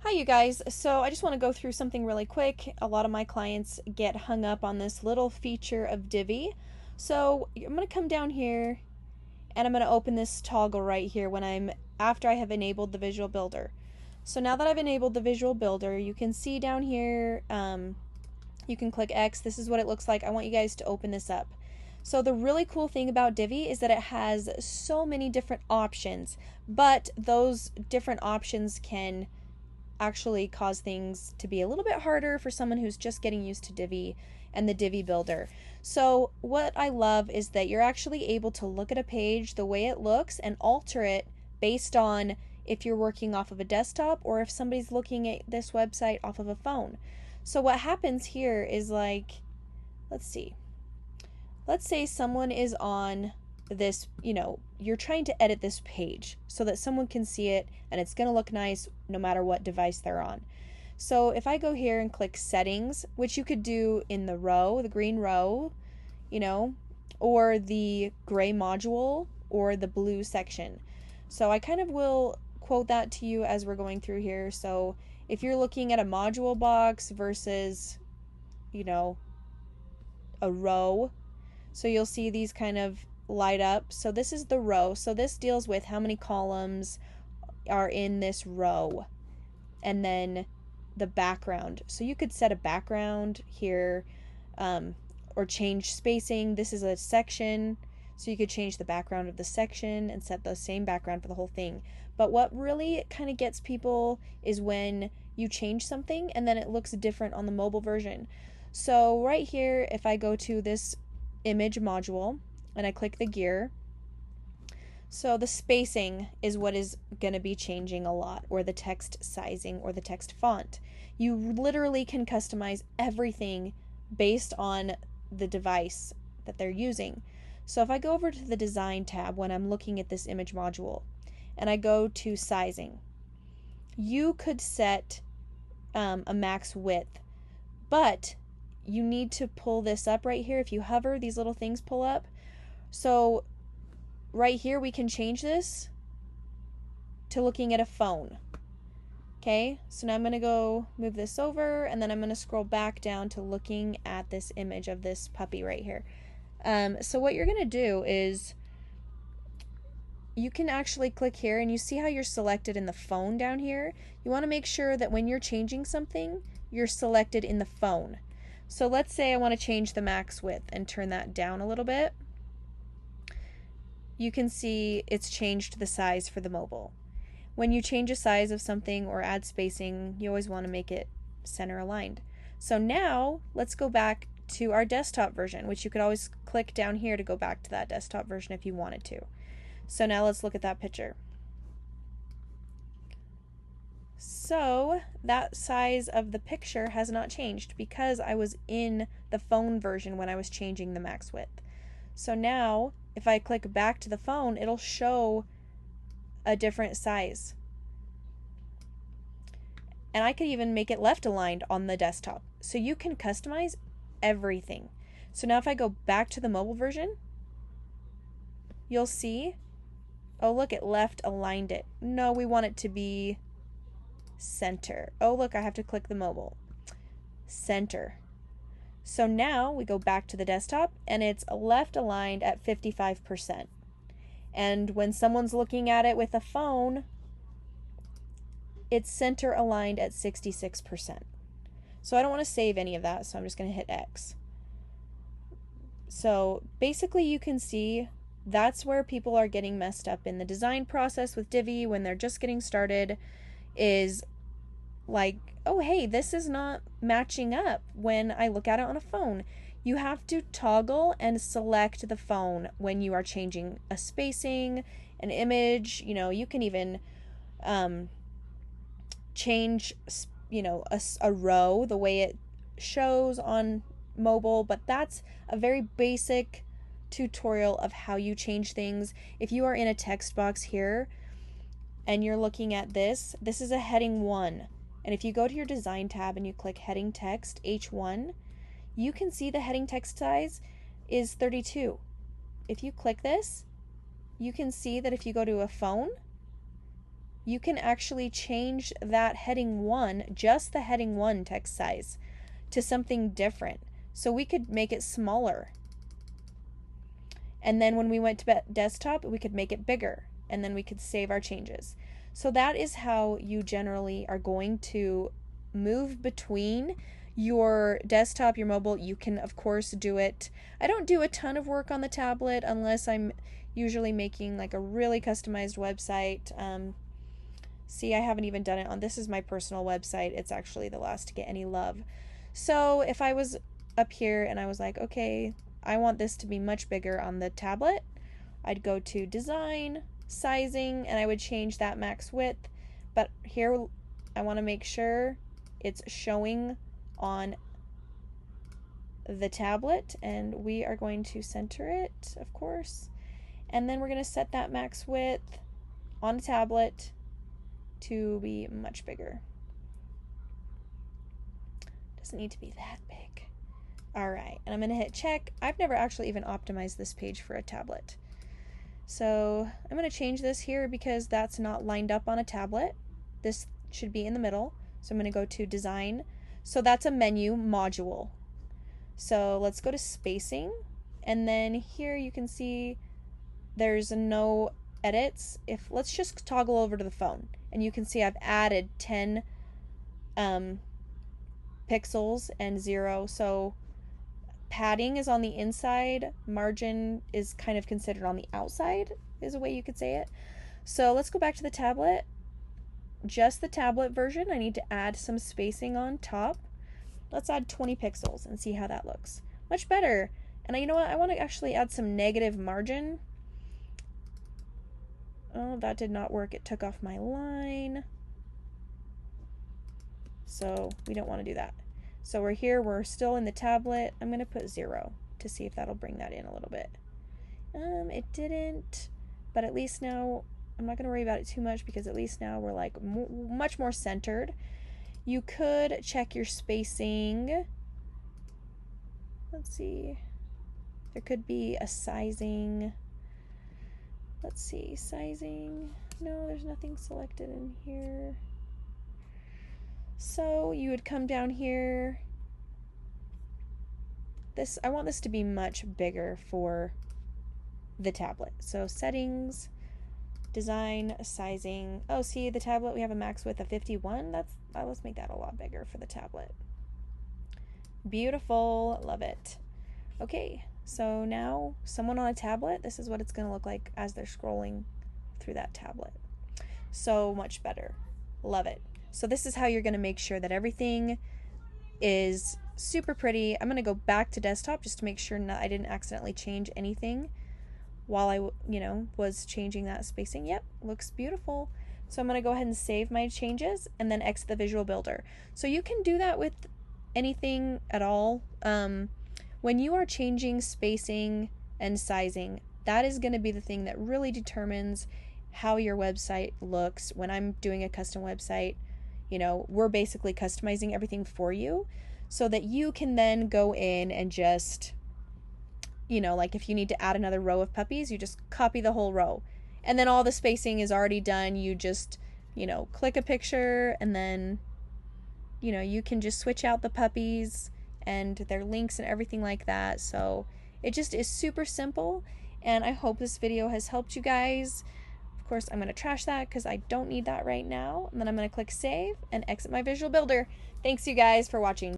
Hi, you guys. So I just want to go through something really quick. A lot of my clients get hung up on this little feature of Divi. So I'm going to come down here and I'm going to open this toggle right here after I have enabled the visual builder. So now that I've enabled the visual builder, you can see down here, you can click X. This is what it looks like. I want you guys to open this up. So the really cool thing about Divi is that it has so many different options, but those different options can actually cause things to be a little bit harder for someone who's just getting used to Divi and the Divi builder. So what I love is that you're actually able to look at a page the way it looks and alter it based on if you're working off of a desktop or if somebody's looking at this website off of a phone. So what happens here is let's see. Let's say someone is on this, you're trying to edit this page so that someone can see it and it's going to look nice no matter what device they're on. So if I go here and click settings, which you could do in the green row, or the gray module or the blue section. So I kind of will quote that to you as we're going through here. So if you're looking at a module box versus, a row, so you'll see these kind of light up. So this is the row. So this deals with how many columns are in this row. And then the background. So you could set a background here or change spacing. This is a section. So you could change the background of the section and set the same background for the whole thing. But what really kind of gets people is when you change something and then it looks different on the mobile version. So right here, if I go to this image module and I click the gear, so the spacing is what is going to be changing a lot, or the text sizing or the text font. You literally can customize everything based on the device that they're using. So if I go over to the design tab when I'm looking at this image module and I go to sizing, you could set a max width, but you need to pull this up right here. If you hover, these little things pull up. So right here we can change this to looking at a phone. Okay, so now I'm going to go move this over and then I'm going to scroll back down to looking at this image of this puppy right here. So what you're going to do is you can actually click here and you see how you're selected in the phone down here. You want to make sure that when you're changing something, you're selected in the phone. So let's say I want to change the max width and turn that down a little bit. You can see it's changed the size for the mobile. When you change a size of something or add spacing, you always want to make it center aligned. So now let's go back to our desktop version, which you could always click down here to go back to that desktop version if you wanted to. So now let's look at that picture. So that size of the picture has not changed because I was in the phone version when I was changing the max width. So now if I click back to the phone, it'll show a different size. And I could even make it left aligned on the desktop. So you can customize everything. So now if I go back to the mobile version, you'll see, oh look, it left aligned it. No, we want it to be center. Oh look, I have to click the mobile. Center. So now we go back to the desktop and it's left aligned at 55%. And when someone's looking at it with a phone, it's center aligned at 66%. So I don't want to save any of that, so I'm just going to hit X. So basically you can see that's where people are getting messed up in the design process with Divi when they're just getting started, is like, oh hey, this is not matching up when I look at it on a phone. You have to toggle and select the phone when you are changing a spacing, an image. You can even change, a row the way it shows on mobile, but that's a very basic tutorial of how you change things. If you are in a text box here and you're looking at this is a heading 1. And if you go to your design tab and you click heading text H1, you can see the heading text size is 32. If you click this, you can see that if you go to a phone, you can actually change that heading 1, just the heading 1 text size, to something different. So we could make it smaller. And then when we went to desktop, we could make it bigger. And then we could save our changes. So that is how you generally are going to move between your desktop, your mobile. You can, of course, do it. I don't do a ton of work on the tablet unless I'm usually making like a really customized website. See, I haven't even done it on, this is my personal website. It's actually the last to get any love. So if I was up here and I was like, okay, I want this to be much bigger on the tablet, I'd go to design, sizing, and I would change that max width. But here I want to make sure it's showing on the tablet, and we are going to center it, of course. And then we're going to set that max width on a tablet to be much bigger. Doesn't need to be that big. All right, and I'm going to hit check. I've never actually even optimized this page for a tablet. So I'm going to change this here because that's not lined up on a tablet. This should be in the middle. So I'm going to go to design. So that's a menu module. So let's go to spacing. And then here you can see there's no edits. Let's just toggle over to the phone, and you can see I've added 10 pixels and 0. So padding is on the inside, margin is kind of considered on the outside, is a way you could say it. So let's go back to the tablet. Just the tablet version, I need to add some spacing on top. Let's add 20 pixels and see how that looks. Much better. And you know what? I want to actually add some negative margin. Oh, that did not work. It took off my line. So we don't want to do that. So we're here, we're still in the tablet. I'm going to put 0 to see if that'll bring that in a little bit. It didn't, but at least now I'm not going to worry about it too much because at least now we're like much more centered. You could check your spacing. Let's see. There could be a sizing. Let's see, sizing. No, there's nothing selected in here. So you would come down here. I want this to be much bigger for the tablet. So settings, design, sizing. Oh, see, the tablet, we have a max width of 51. Let's make that a lot bigger for the tablet. Beautiful, love it. Okay, so now someone on a tablet, this is what it's going to look like as they're scrolling through that tablet. So much better. Love it. So this is how you're going to make sure that everything is super pretty. I'm going to go back to desktop just to make sure I didn't accidentally change anything while I, was changing that spacing. Yep, looks beautiful. So I'm going to go ahead and save my changes and then exit the visual builder. So you can do that with anything at all. When you are changing spacing and sizing, that is going to be the thing that really determines how your website looks. When I'm doing a custom website, we're basically customizing everything for you so that you can then go in and just, like if you need to add another row of puppies, you just copy the whole row. And then all the spacing is already done. You just, click a picture and then, you can just switch out the puppies and their links and everything like that. So it just is super simple, and I hope this video has helped you guys. Of course, I'm going to trash that because I don't need that right now. And then I'm going to click save and exit my visual builder. Thanks you guys for watching.